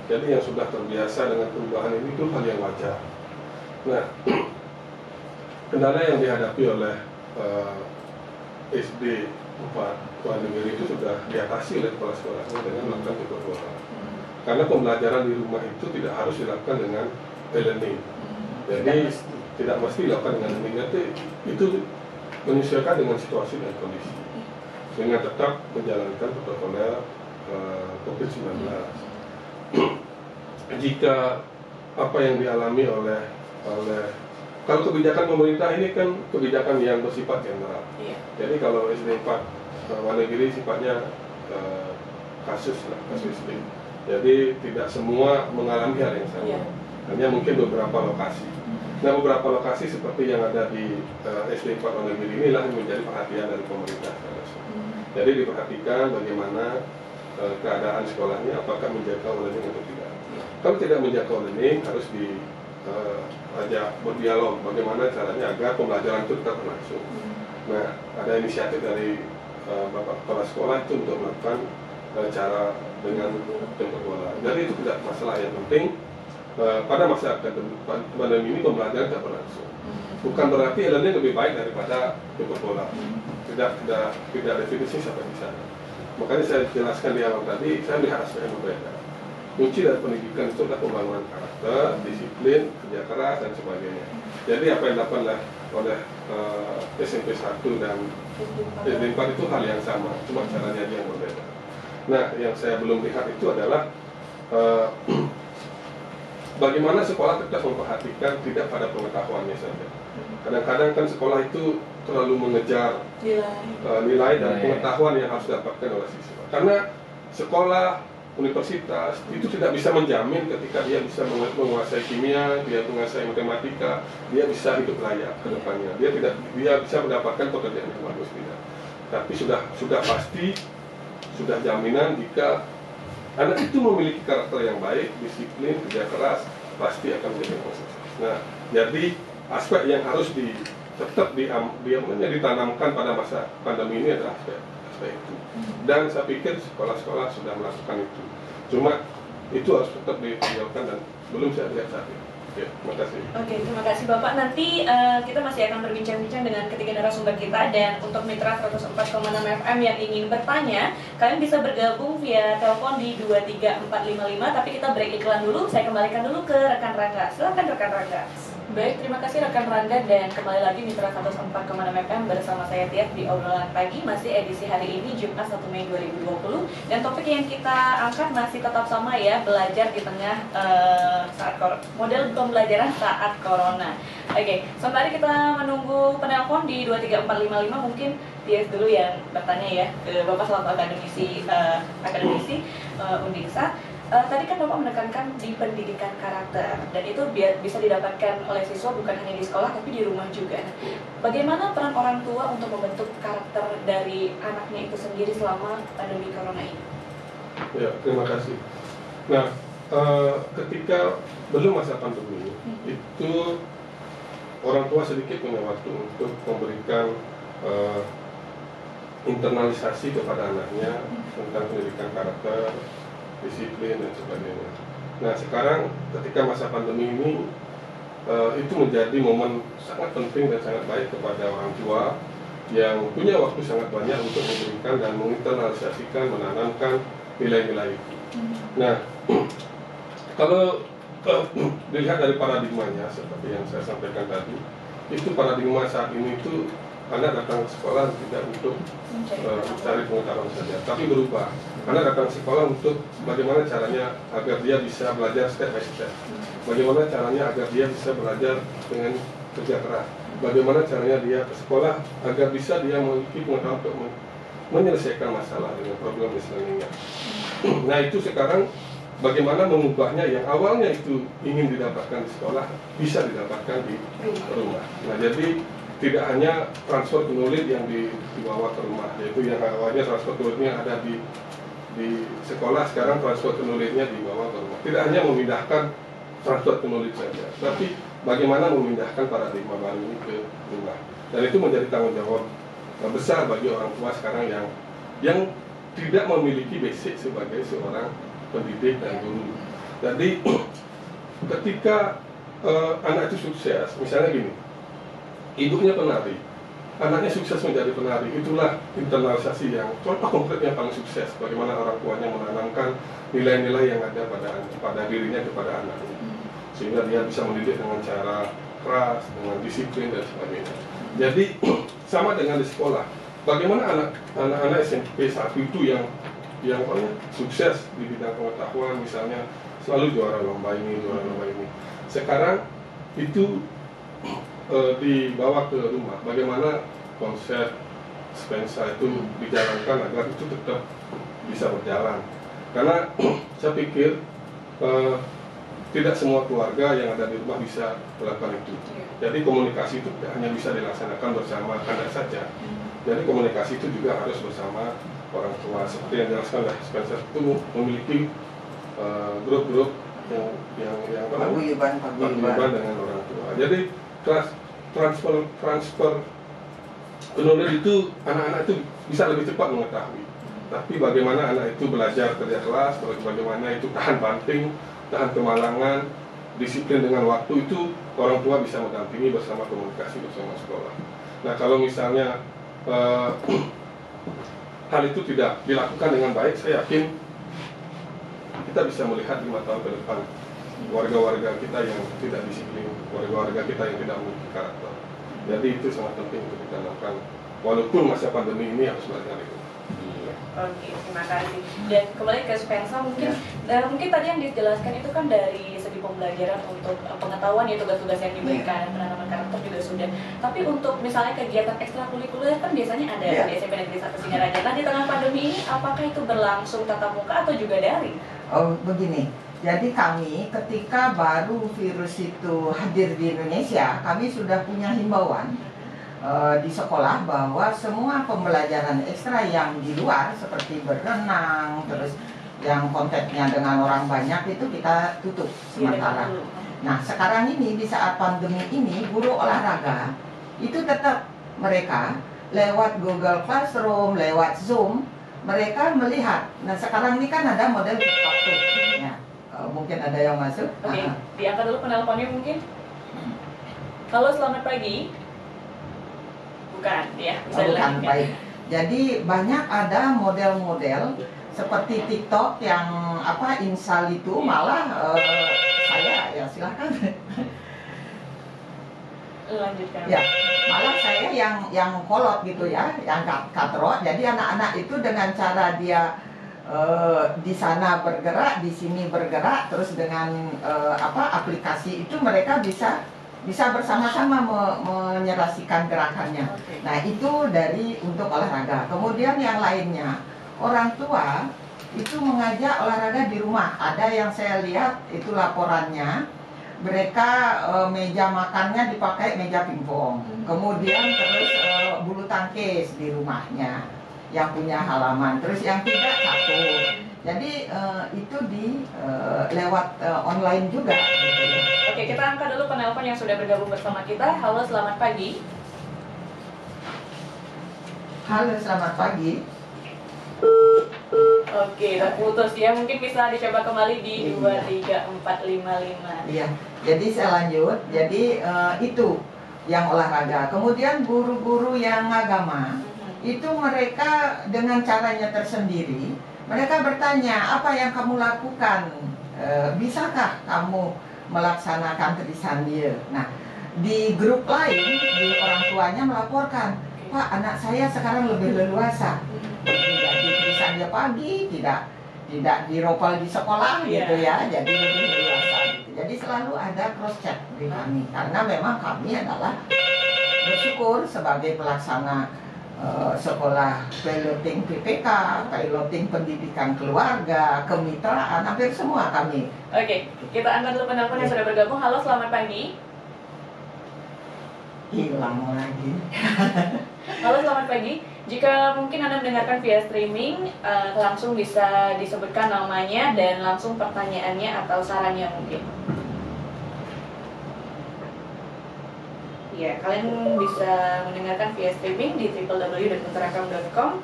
Jadi yang sudah terbiasa dengan perubahan ini itu hal yang wajar. Nah, kendala yang dihadapi oleh SD 4 Satuan Negeri itu sudah diatasi oleh kepala sekolahnya dengan melakukan paper bola. Karena pembelajaran di rumah itu tidak harus dilakukan dengan e-learning. Jadi tidak mesti dilakukan dengan e-learning. Jadi itu menyesuaikan dengan situasi dan kondisi. Sehingga tetap menjalankan protokol COVID-19. Jika apa yang dialami oleh kalau kebijakan pemerintah ini kan kebijakan yang bersifat general. Jadi kalau SD 4 Satuan Negeri sifatnya kasus SD. Jadi tidak semua mengalami hal yang sama. Hanya mungkin beberapa lokasi. Nah, beberapa lokasi seperti yang ada di SD 4 Satuan Negeri inilah yang menjadi perhatian dari pemerintah. Jadi diperhatikan bagaimana keadaan sekolahnya, apakah menjangkau learning atau tidak. Kalau tidak menjangkau learning, harus diajak berdialog bagaimana caranya agar pembelajaran itu tetap berlangsung. Nah, ada inisiatif dari Bapak Kepala Sekolah itu untuk melakukan cara dengan jemput bola. Jadi itu tidak masalah, yang penting pada masa pandemi ini pembelajaran tidak berlangsung. Bukan berarti e-learning lebih baik daripada jemput bola. Tidak definisi sampai di sana. Makanya saya jelaskan di awal tadi, saya melihat aspek yang berbeda. Kunci dari pendidikan itu adalah pembangunan karakter, disiplin, kerja keras, dan sebagainya. Jadi apa yang dilakukan oleh SMP 1 dan SD 4 itu hal yang sama, cuma caranya yang berbeda. Nah, yang saya belum lihat itu adalah bagaimana sekolah tetap memperhatikan tidak pada pengetahuannya saja. Kadang-kadang kan sekolah itu terlalu mengejar nilai dan pengetahuan yang harus didapatkan oleh siswa. Karena sekolah, universitas itu tidak bisa menjamin ketika dia bisa menguasai kimia, dia menguasai matematika, dia bisa hidup layak ke depannya. Dia bisa mendapatkan pekerjaan yang bagus tidak. Tapi sudah pasti, sudah jaminan jika anak itu memiliki karakter yang baik, disiplin, kerja keras, pasti akan menjadi orang sukses. Nah, jadi aspek yang harus tetap ditanamkan pada masa pandemi ini adalah aspek itu. Dan saya pikir sekolah-sekolah sudah melakukan itu. Cuma itu harus tetap dilakukan dan belum saya lihat saat ini. Oke, terima kasih. Oke, terima kasih Bapak. Nanti kita masih akan berbincang-bincang dengan ketiga narasumber kita, dan untuk mitra 104,6 FM yang ingin bertanya, kalian bisa bergabung via telepon di 23455, tapi kita break iklan dulu. Saya kembalikan dulu ke rekan Rangga. Silakan rekan Rangga. Baik, terima kasih rekan Rangga, dan kembali lagi mitra 104,6 FM bersama saya Tiat di obrolan pagi, masih edisi hari ini Jumat 1 Mei 2020, dan topik yang kita angkat masih tetap sama ya, belajar di tengah model pembelajaran saat corona. Oke, sembari kita menunggu penelpon di 23455, mungkin Tias dulu yang bertanya ya ke Bapak selaku akademisi Undiksa. Tadi kan Bapak menekankan di pendidikan karakter, dan itu bisa didapatkan oleh siswa bukan hanya di sekolah tapi di rumah juga. Bagaimana peran orang tua untuk membentuk karakter dari anaknya itu sendiri selama pandemi corona ini? Ya, terima kasih. Nah, ketika belum masa pandemi itu orang tua sedikit punya waktu untuk memberikan internalisasi kepada anaknya tentang pendidikan karakter, disiplin dan sebagainya. Nah, sekarang ketika masa pandemi ini itu menjadi momen sangat penting dan sangat baik kepada orang tua yang punya waktu sangat banyak untuk memberikan dan menginternalisasikan, menanamkan nilai-nilai itu. Nah, kalau dilihat dari paradigmanya seperti yang saya sampaikan tadi, itu paradigma saat ini itu anak datang ke sekolah tidak untuk mencari pengetahuan saja, tapi berubah. Anak datang ke sekolah untuk bagaimana caranya agar dia bisa belajar step by step. Bagaimana caranya agar dia bisa belajar dengan kerja keras. Bagaimana caranya dia ke sekolah agar bisa dia memiliki pengetahuan untuk menyelesaikan masalah dengan problem misalnya. Nah, itu sekarang bagaimana mengubahnya yang awalnya itu ingin didapatkan di sekolah bisa didapatkan di rumah. Nah, jadi tidak hanya transfer knowledge yang dibawa ke rumah, yaitu yang awalnya transfer knowledge-nya ada di sekolah, sekarang transfer knowledge-nya dibawa ke rumah. Tidak hanya memindahkan transfer knowledge saja, tapi bagaimana memindahkan paradigma baru ini ke rumah. Dan itu menjadi tanggung jawab besar bagi orang tua sekarang yang tidak memiliki basic sebagai seorang pendidik dan guru. Jadi ketika anak itu sukses, misalnya gini, ibunya penari, anaknya sukses menjadi penari, itulah internalisasi yang contoh konkret yang paling sukses. Bagaimana orang tuanya menanamkan nilai-nilai yang ada pada dirinya kepada anaknya, sehingga dia bisa mendidik dengan cara keras, dengan disiplin dan sebagainya. Jadi sama dengan di sekolah, bagaimana anak-anak SMP 1 itu yang sukses di bidang pengetahuan, misalnya selalu juara lomba ini, sekarang itu dibawa ke rumah. Bagaimana konsep Spensa itu dijalankan agar itu tetap bisa berjalan. Karena saya pikir tidak semua keluarga yang ada di rumah bisa melakukan itu. Jadi komunikasi itu tidak hanya bisa dilaksanakan bersama anak saja. Jadi komunikasi itu juga harus bersama orang tua. Seperti yang dijelaskan oleh Spensa itu memiliki grup-grup yang paguyuban dengan orang tua. Jadi transfer knowledge itu anak-anak itu bisa lebih cepat mengetahui. Tapi bagaimana anak itu belajar kerja keras, bagaimana itu tahan banting, tahan kemalangan, disiplin dengan waktu, itu orang tua bisa mendampingi bersama komunikasi bersama sekolah. Nah, kalau misalnya hal itu tidak dilakukan dengan baik, saya yakin kita bisa melihat 5 tahun ke depan warga-warga kita yang tidak disiplin, warga-warga kita yang tidak memiliki karakter. Jadi itu sangat penting untuk kita lakukan. Walaupun masa pandemi ini harus belajar itu. Oke, terima kasih. Dan kembali ke Spensa, mungkin mungkin tadi yang dijelaskan itu kan dari segi pembelajaran untuk pengetahuan ya, tugas-tugas yang diberikan, penanaman karakter juga sudah. Tapi untuk misalnya kegiatan ekstrakurikuler kan biasanya ada di SMP Negeri 1 Singaraja. Nah, di tengah pandemi ini apakah itu berlangsung tatap muka atau juga daring? Oh, begini. Jadi kami ketika baru virus itu hadir di Indonesia, kami sudah punya himbauan di sekolah bahwa semua pembelajaran ekstra yang di luar seperti berenang, terus yang konteksnya dengan orang banyak itu kita tutup sementara. Nah, sekarang ini di saat pandemi ini guru olahraga itu tetap mereka lewat Google Classroom, lewat Zoom, mereka melihat. Nah, sekarang ini kan ada model TikTok tuh. Ya, mungkin ada yang masuk. Oke, diangkat dulu penelponnya mungkin. Halo, selamat pagi. Bukan, ya, bisa bukan, baik. Jadi banyak ada model-model seperti TikTok yang insal itu malah saya ya silahkan. Lanjutkan. Ya, malah saya yang kolot gitu ya, yang katrok. Jadi anak-anak itu dengan cara dia di sana bergerak, di sini bergerak, terus dengan aplikasi itu mereka bisa bersama-sama menyerasikan gerakannya. Nah, itu dari untuk olahraga. Kemudian yang lainnya, orang tua itu mengajak olahraga di rumah. Ada yang saya lihat itu laporannya, mereka meja makannya dipakai meja pingpong. Kemudian terus bulu tangkis di rumahnya yang punya halaman. Terus yang tidak catur. Jadi itu lewat online juga. Gitu ya. Oke, kita angkat dulu penelpon yang sudah bergabung bersama kita. Halo, selamat pagi. Halo, selamat pagi. Oke, terputus ya. Mungkin bisa dicoba kembali di 23455. Iya, jadi saya lanjut. Jadi itu yang olahraga. Kemudian guru-guru yang agama, itu mereka dengan caranya tersendiri, mereka bertanya, apa yang kamu lakukan? Bisakah kamu melaksanakan tulisan dia? Nah, di grup lain, di orang tuanya melaporkan, Pak, anak saya sekarang lebih leluasa. Tidak di tulisan dia pagi, tidak diropal di sekolah gitu ya, jadi lebih leluasa gitu. Jadi selalu ada cross check di kami, karena memang kami adalah bersyukur sebagai pelaksana sekolah piloting PPK, piloting pendidikan keluarga, kemitraan, hampir semua kami. Oke, kita angkat dulu penelpon yang sudah bergabung. Halo, selamat pagi. Hilang lagi. Halo, selamat pagi. Jika mungkin Anda mendengarkan via streaming, langsung bisa disebutkan namanya dan langsung pertanyaannya atau sarannya mungkin. Ya, kalian bisa mendengarkan via streaming di www.munterakam.com.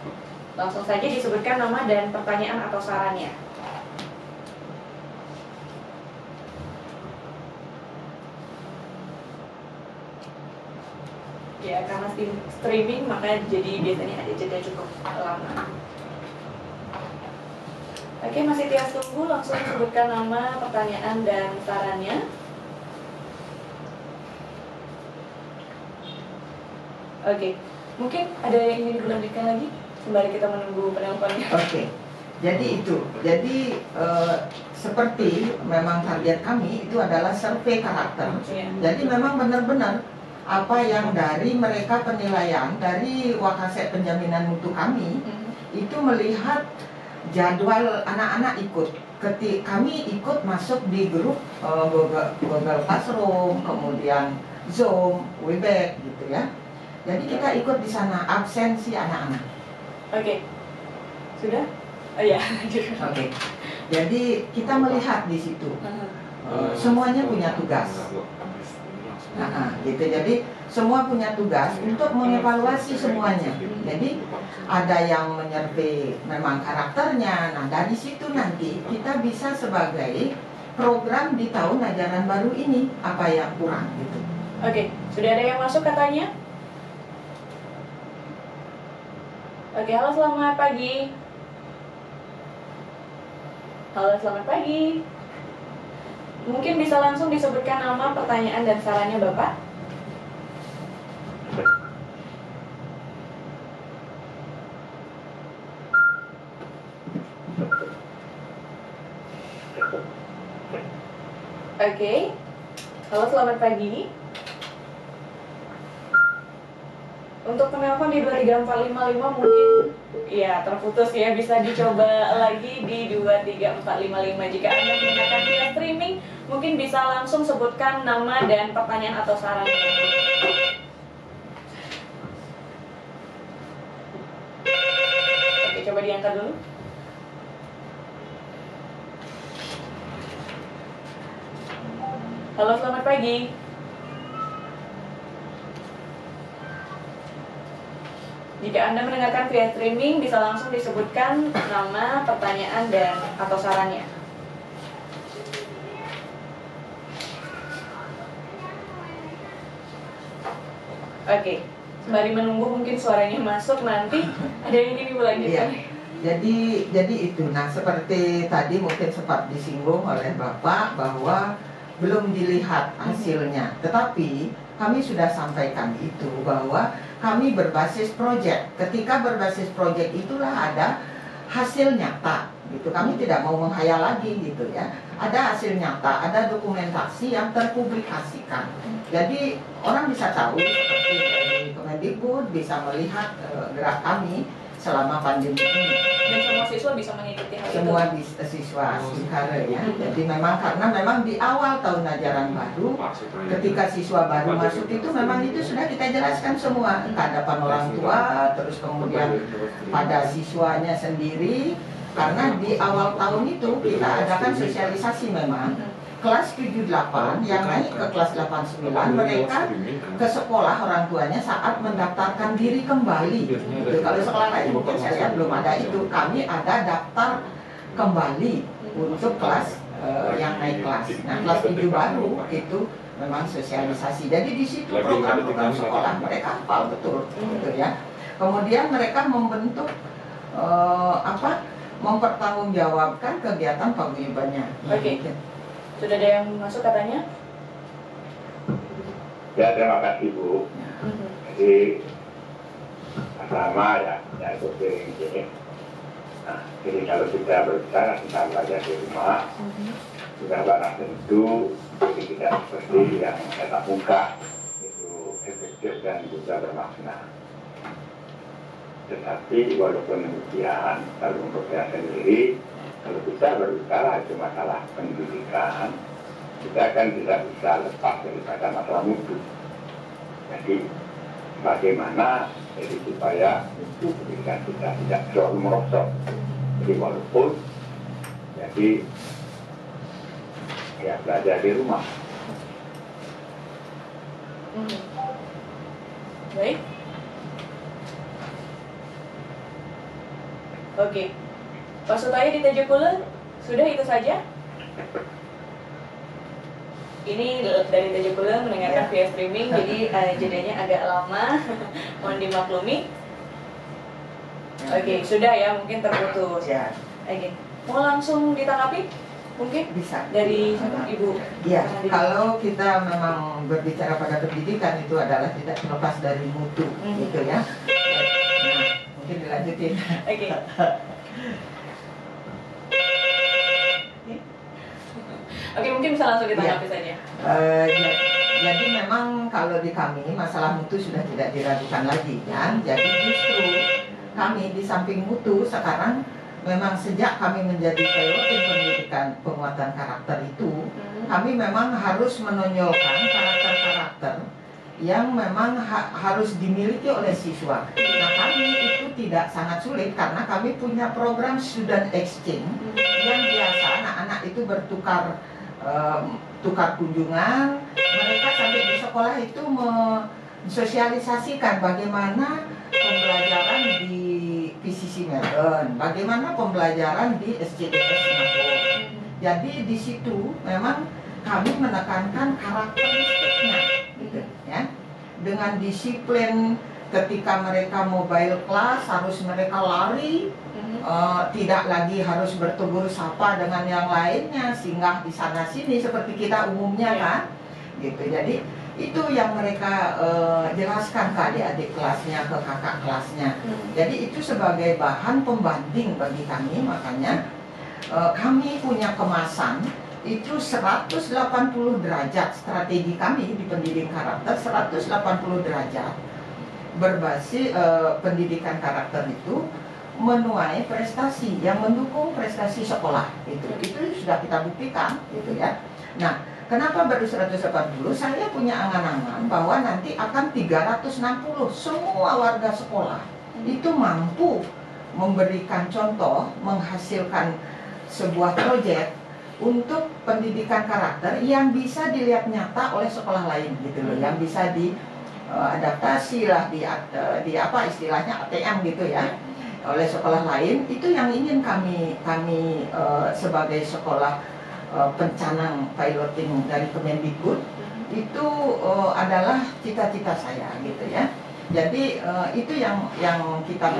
Langsung saja disebutkan nama dan pertanyaan atau sarannya. Ya, karena streaming maka jadi biasanya ada jeda cukup lama. Oke, masih tias tunggu, langsung sebutkan nama, pertanyaan, dan sarannya. Oke, mungkin ada yang ingin dilanjutkan lagi sembari kita menunggu penelponnya. Oke, jadi itu. Jadi seperti memang target kami itu adalah survei karakter. Jadi memang benar-benar apa yang dari mereka penilaian dari Wakasek Penjaminan Mutu kami itu melihat jadwal anak-anak ikut. Kami ikut masuk di grup Google Classroom, kemudian Zoom, Webex gitu ya. Jadi kita ikut di sana, absensi anak-anak. Oke, sudah? Oh ya. Oke. Jadi kita melihat di situ. Semuanya punya tugas. Gitu. Jadi semua punya tugas untuk mengevaluasi semuanya. Jadi ada yang menyertai memang karakternya. Nah, dari situ nanti kita bisa sebagai program di tahun ajaran baru ini apa yang kurang gitu. Oke, sudah ada yang masuk katanya? Oke, halo selamat pagi. Halo selamat pagi. Mungkin bisa langsung disebutkan nama, pertanyaan, dan sarannya Bapak? Oke. Halo selamat pagi. Untuk penelpon di 23455 mungkin ya terputus ya, bisa dicoba lagi di 23455. Jika Anda menggunakan via streaming, mungkin bisa langsung sebutkan nama dan pertanyaan atau sarannya. Oke, coba diangkat dulu. Halo, selamat pagi. Jika Anda mendengarkan via streaming, bisa langsung disebutkan nama, pertanyaan, dan atau sarannya. Oke, sembari menunggu mungkin suaranya masuk, nanti ada yang ingin Ibu lanjutkan. Iya. Jadi itu, nah seperti tadi mungkin sempat disinggung oleh Bapak bahwa belum dilihat hasilnya, tetapi kami sudah sampaikan itu bahwa kami berbasis proyek. Ketika berbasis proyek itulah ada hasil nyata gitu. Kami tidak mau menghayal lagi gitu ya. Ada hasil nyata, ada dokumentasi yang terpublikasikan. Jadi orang bisa tahu seperti dari Kemendikbud bisa melihat gerak kami selama pandemi ini. Dan semua siswa bisa mengikuti hal itu. Semua siswa Singkare ya. Jadi memang karena memang di awal tahun ajaran baru, ketika siswa baru masuk itu memang itu sudah kita jelaskan semua ke hadapan orang tua, terus kemudian pada siswanya sendiri. Karena di awal tahun itu kita adakan sosialisasi memang. Kelas 7-8 yang naik ke kelas 8-9 mereka ke sekolah orang tuanya saat mendaftarkan diri kembali gitu. Kalau sekolah lain mungkin saya lihat belum ada itu. Kami ada daftar kembali untuk kelas yang naik kelas. Nah kelas 7 baru itu memang sosialisasi. Jadi di situ program-program sekolah mereka hafal betul gitu ya. Kemudian mereka membentuk mempertanggungjawabkan kegiatan paguyubannya. Oke. Sudah ada yang masuk katanya? Ya, terima kasih Bu. Jadi sama ya itu ini. Nah, jadi kalau kita berbicara tentang belajar di rumah, sudah barang tentu jadi tidak seperti yang tatap muka itu efektif dan juga bermakna. Tetapi walaupun demikian, kalau untuk saya sendiri, kalau kita berbicara itu masalah pendidikan, kita kan tidak bisa lepas daripada masalah mutu. Jadi bagaimana jadi supaya mutu pendidikan kita tidak terlalu merosot. Jadi walaupun jadi ya belajar di rumah. Baik. Oke. Pak Sutaya di Tejukule, sudah itu saja? Ini dari Tejukule mendengarkan via streaming, jadi jedanya agak lama, mohon dimaklumi. Oke, sudah ya, mungkin terputus. Ya. Oke, mau langsung ditanggapi? Mungkin Bisa. dari Ibu. Iya, kalau kita memang berbicara pada pendidikan itu adalah tidak terlepas dari mutu, gitu ya. Nah, mungkin dilanjutin. Oke. Oke, mungkin bisa langsung ditanggapi saja. Jadi memang kalau di kami masalah mutu sudah tidak diragukan lagi kan. Jadi justru kami di samping mutu sekarang memang sejak kami menjadi pilotin pendidikan penguatan karakter itu, kami memang harus menonjolkan karakter-karakter yang memang harus dimiliki oleh siswa. Nah kami itu tidak sangat sulit karena kami punya program student exchange yang biasa anak-anak itu bertukar tukar kunjungan. Mereka sampai di sekolah itu mensosialisasikan bagaimana pembelajaran di PCC Melbourne, bagaimana pembelajaran di SCDS Singapura. Jadi di situ memang kami menekankan karakteristiknya, gitu, ya, dengan disiplin ketika mereka mobile class harus mereka lari, tidak lagi harus bertegur sapa dengan yang lainnya, singgah di sana sini seperti kita umumnya kan, gitu. Jadi itu yang mereka jelaskan ke adik-adik kelasnya, ke kakak kelasnya. Jadi itu sebagai bahan pembanding bagi kami, makanya kami punya kemasan itu 180 derajat. Strategi kami di pendidikan karakter 180 derajat berbasis pendidikan karakter itu menuai prestasi yang mendukung prestasi sekolah. Itu sudah kita buktikan gitu ya. Nah, kenapa baru 180? Saya punya angan-angan bahwa nanti akan 360. Semua warga sekolah itu mampu memberikan contoh, menghasilkan sebuah proyek untuk pendidikan karakter yang bisa dilihat nyata oleh sekolah lain gitu loh, yang bisa diadaptasi lah, di apa istilahnya ATM gitu ya, oleh sekolah lain. Itu yang ingin kami sebagai sekolah pencanang piloting dari Kemendikbud itu adalah cita-cita saya gitu ya. Jadi itu yang kita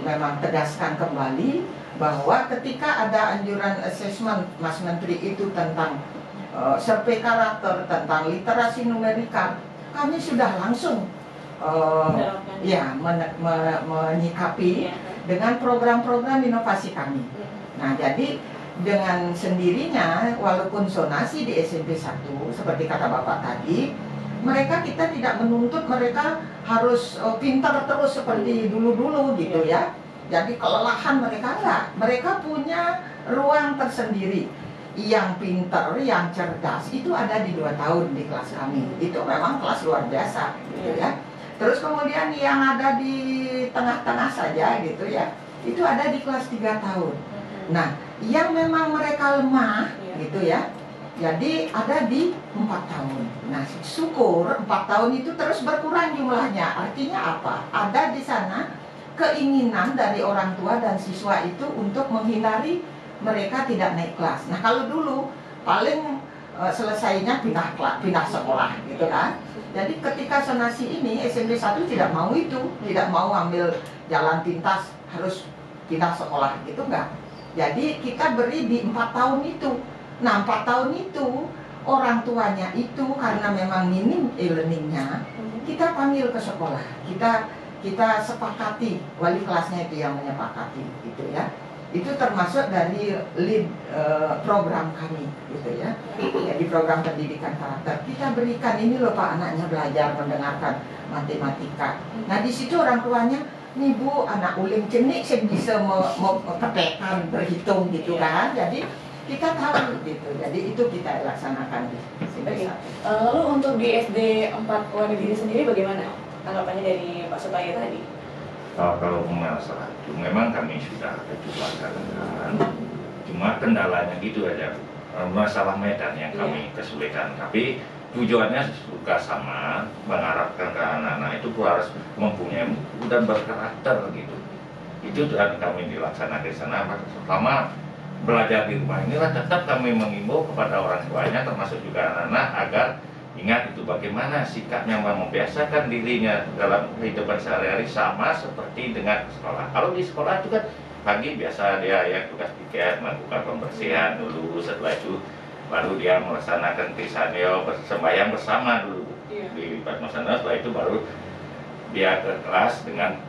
memang tegaskan kembali, bahwa ketika ada anjuran assessment Mas Menteri itu tentang survei karakter, tentang literasi numerikal, kami sudah langsung menyikapi dengan program-program inovasi kami. Nah, jadi dengan sendirinya, walaupun zonasi di SMP 1 seperti kata Bapak tadi, kita tidak menuntut mereka harus pintar terus seperti dulu-dulu gitu ya. Jadi kelelahan mereka enggak. Mereka punya ruang tersendiri. Yang pintar, yang cerdas itu ada di 2 tahun di kelas kami. Itu memang kelas luar biasa gitu ya. Terus kemudian yang ada di tengah-tengah saja gitu ya, itu ada di kelas 3 tahun. Nah, yang memang mereka lemah gitu ya, jadi ada di 4 tahun. Nah, syukur 4 tahun itu terus berkurang jumlahnya. Artinya apa? Ada di sana keinginan dari orang tua dan siswa itu untuk menghindari mereka tidak naik kelas. Nah, kalau dulu paling selesainya pindah sekolah gitu kan. Jadi ketika zonasi ini SMP 1 tidak mau itu, tidak mau ambil jalan pintas harus pindah sekolah gitu enggak. Jadi kita beri di 4 tahun itu. Nah, 4 tahun itu orang tuanya itu karena memang minim e-learningnya, kita panggil ke sekolah. Kita sepakati, wali kelasnya itu yang menyepakati gitu ya. Itu termasuk dari lead program kami gitu ya. Jadi program pendidikan karakter kita berikan ini loh Pak, anaknya belajar mendengarkan matematika. Nah, di situ orang tuanya, nih Bu, anak uling cenik saya bisa mempetekan berhitung gitu kan. Jadi kita tahu gitu. Jadi itu kita laksanakan di sini. Lalu untuk di SD 4 Wonogiri sendiri bagaimana tanggapannya dari Pak Supaya tadi? Kalau masalah itu memang kami sudah kecuali cuma kendalanya gitu aja, masalah medan yang kami kesulitan. Tapi tujuannya suka sama, mengharapkan ke anak-anak itu harus mempunyai buku dan berkarakter gitu. Itu dan kami dilaksanakan di sana. Selama belajar di rumah inilah tetap kami mengimbau kepada orang tuanya termasuk juga anak-anak agar ingat itu bagaimana sikapnya membiasakan dirinya dalam kehidupan sehari-hari sama seperti dengan sekolah. Kalau di sekolah itu kan pagi biasa dia yang tugas piket melakukan pembersihan dulu, setelah itu baru dia melaksanakan krisaneo sembahyang bersama dulu di Padmasana. Setelah itu baru dia ke kelas dengan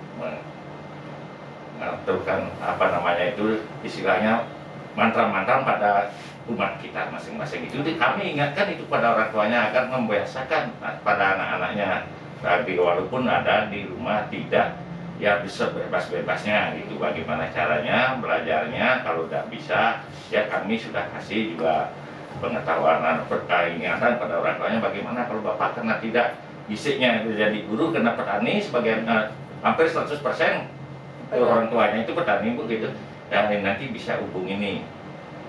mengaturkan apa namanya itu istilahnya mantra-mantra pada umat kita masing-masing. Itu kami ingatkan itu pada orang tuanya agar membiasakan pada anak-anaknya. Tapi walaupun ada di rumah tidak ya bisa bebas-bebasnya gitu, bagaimana caranya belajarnya. Kalau tidak bisa ya kami sudah kasih juga pengetahuan ingatan pada orang tuanya bagaimana kalau bapak karena tidak bisiknya jadi guru kena petani sebagai hampir 100% orang tuanya itu petani begitu ya, nanti bisa hubungi nih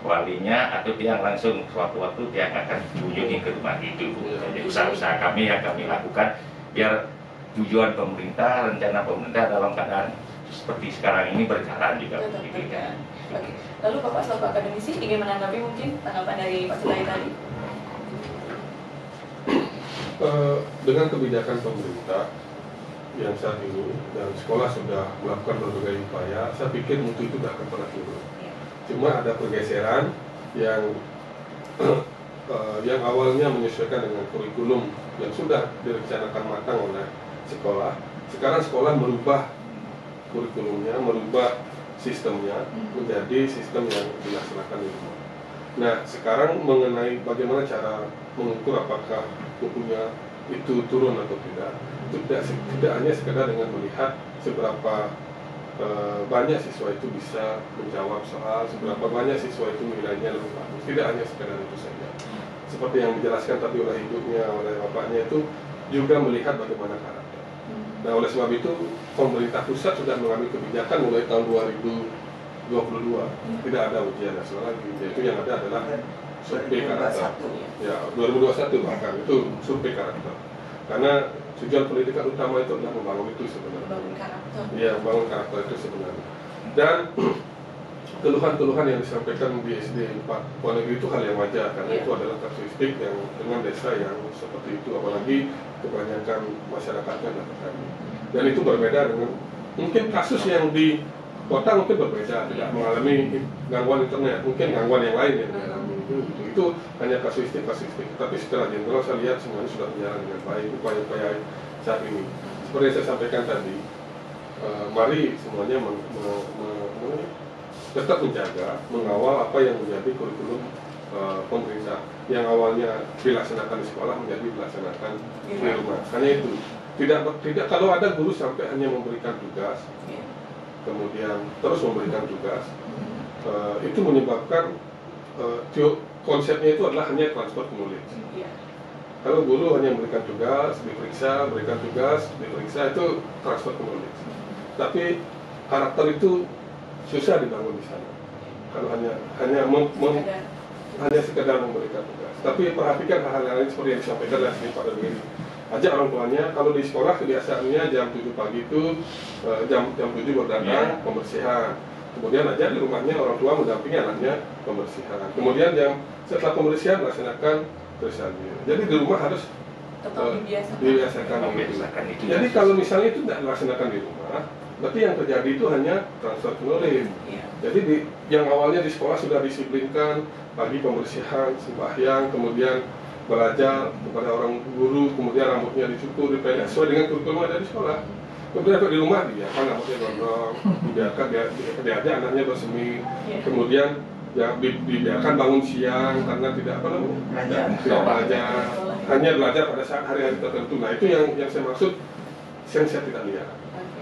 walinya atau dia langsung suatu waktu dia akan kunjungi ke rumah itu. Jadi usaha-usaha kami yang kami lakukan biar tujuan pemerintah, rencana pemerintah dalam keadaan seperti sekarang ini berjalan juga begitu ya. Oke. Lalu Bapak selaku akademisi ingin menanggapi mungkin tanggapan dari Pak Sulai tadi? Dengan kebijakan pemerintah yang saat ini dan sekolah sudah melakukan berbagai upaya, saya pikir mutu itu tidak akan pernah turun. Cuma ada pergeseran yang yang awalnya menyesuaikan dengan kurikulum yang sudah direncanakan matang oleh sekolah. Sekarang sekolah merubah kurikulumnya, merubah sistemnya menjadi sistem yang dilaksanakan di rumah. Nah, sekarang mengenai bagaimana cara mengukur apakah mutunya itu turun atau tidak, itu tidak hanya sekedar dengan melihat seberapa banyak siswa itu bisa menjawab soal, seberapa banyak siswa itu nilainya lebih bagus. Tidak hanya sekedar itu saja. Seperti yang dijelaskan tadi oleh ibunya, oleh bapaknya, itu juga melihat bagaimana karakter. Nah, oleh sebab itu pemerintah pusat sudah mengambil kebijakan mulai tahun 2022 tidak ada ujian nasional lagi, yaitu yang ada adalah survei karakter. Ya, 2021 bahkan itu survei karakter. Karena tujuan pendidikan utama itu adalah membangun itu sebenarnya. Membangun karakter. Ya, membangun karakter itu sebenarnya. Dan keluhan-keluhan yang disampaikan di SD 4 Ponegiri itu hal yang wajar karena itu adalah karakteristik yang dengan desa yang seperti itu, apalagi kebanyakan masyarakatnya adalah petani. Dan itu berbeda dengan mungkin kasus yang di kota mungkin berbeda, tidak mengalami gangguan internet, mungkin gangguan yang lain yang dialami. Itu hanya kasuistik, tapi secara general saya lihat semuanya sudah berjalan dengan baik upaya-upaya saat ini. Seperti yang saya sampaikan tadi, mari semuanya tetap menjaga, mengawal apa yang menjadi kurikulum pemerintah yang awalnya dilaksanakan di sekolah menjadi dilaksanakan di rumah. Hanya itu. Tidak kalau ada guru sampai hanya memberikan tugas, kemudian terus memberikan tugas, itu menyebabkan konsepnya itu adalah hanya transfer knowledge. Kalau guru hanya memberikan tugas, diperiksa, berikan tugas, diperiksa, itu transfer knowledge. Tapi karakter itu susah dibangun di sana. Kalau hanya sekedar memberikan tugas. Tapi perhatikan hal-hal lain seperti yang disampaikan oleh Pak Diri. Ajak orang tuanya, kalau di sekolah kebiasaannya jam 7 pagi itu jam 7 berdatang pembersihan. Kemudian ajak di rumahnya orang tua mendampingi anaknya pembersihan. Kemudian setelah pembersihan laksanakan tersalju. Jadi di rumah harus dibiasakan itu. Jadi kalau misalnya itu tidak dilaksanakan di rumah, berarti yang terjadi itu hanya transfer knowledge. Jadi yang awalnya di sekolah sudah disiplinkan, pagi pembersihan, sembahyang, kemudian belajar kepada orang guru, kemudian rambutnya dicukur, dipendek sesuai dengan kurikulum ada di sekolah. Kemudian di rumah dibiarkan rambutnya gondrong, dibiarkan diajak anaknya bersemi, kemudian dibiarkan bangun siang karena tidak belajar, hanya belajar pada saat hari-hari tertentu. Nah itu yang saya maksud, yang saya tidak lihat.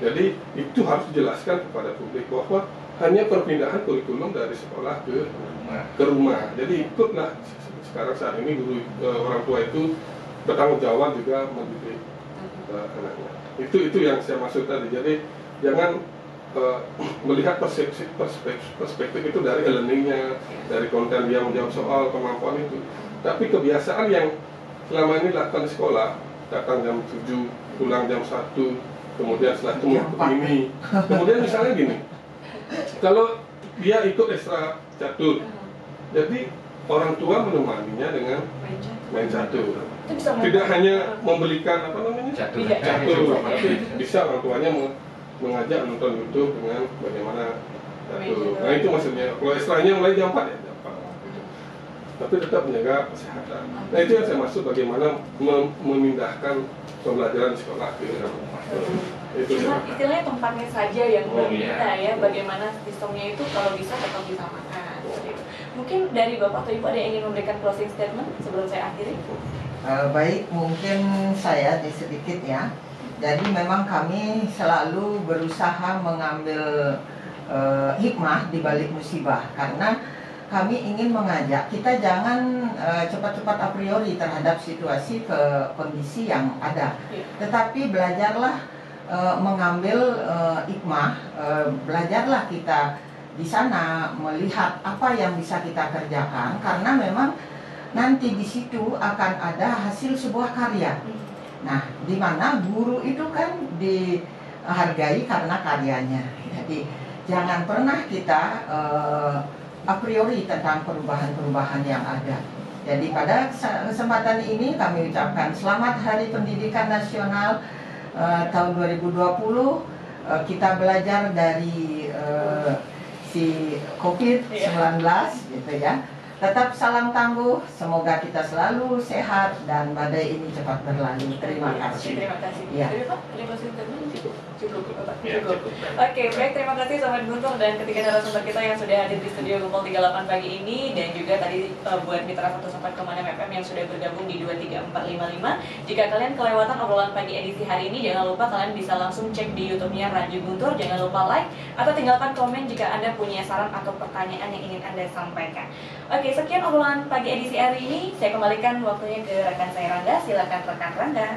Jadi itu harus dijelaskan kepada publik bahwa hanya perpindahan kurikulum dari sekolah ke rumah. Jadi ikutlah sekarang saat ini guru orang tua itu bertanggung jawab juga mendidik anaknya. Itu yang saya maksud tadi. Jadi jangan melihat perspektif itu dari learningnya, dari konten dia menjawab soal kemampuan itu. Tapi kebiasaan yang selama ini dilakukan di sekolah, datang jam 7, pulang jam 1, kemudian setelah itu ini. Kemudian misalnya gini, kalau dia ikut ekstra catur, jadi orang tua menemaninya dengan main catur. Tidak hanya membelikan catur, tapi bisa orang tuanya mengajak nonton YouTube dengan bagaimana catur. Nah itu maksudnya. Kalau ekstranya mulai jam 4 ya jam 4. Tapi tetap menjaga kesehatan. Nah itu yang saya maksud bagaimana memindahkan pembelajaran di sekolah ke rumah. Cuma istilahnya tempatnya saja yang berbeda ya. Bagaimana sistemnya itu kalau bisa tetap disamakan. Mungkin dari Bapak atau Ibu ada yang ingin memberikan closing statement sebelum saya akhiri? Baik, mungkin saya sedikit ya. Jadi memang kami selalu berusaha mengambil hikmah di balik musibah, karena kami ingin mengajak kita jangan cepat-cepat a priori terhadap situasi kondisi yang ada, tetapi belajarlah mengambil hikmah, belajarlah kita di sana melihat apa yang bisa kita kerjakan, karena memang nanti di situ akan ada hasil sebuah karya. Nah, di mana guru itu kan dihargai karena karyanya. Jadi jangan pernah kita a priori tentang perubahan-perubahan yang ada. Jadi pada kesempatan ini kami ucapkan selamat Hari Pendidikan Nasional tahun 2020 kita belajar dari si COVID-19 gitu ya. Tetap salam tangguh, semoga kita selalu sehat dan badai ini cepat berlalu. Terima kasih. Terima kasih. Ya. Cukup. Oke, baik, terima kasih Sobat Guntur dan ketiga narasumber kita yang sudah hadir di studio Kumpul 38 pagi ini, dan juga tadi buat mitra 104,6 FM yang sudah bergabung di 23455. Jika kalian kelewatan obrolan pagi edisi hari ini, jangan lupa kalian bisa langsung cek di YouTube-nya Radio Guntur. Jangan lupa like atau tinggalkan komen jika Anda punya saran atau pertanyaan yang ingin Anda sampaikan. Oke, sekian obrolan pagi edisi hari ini. Saya kembalikan waktunya ke rekan saya Randa. Silakan rekan Randa.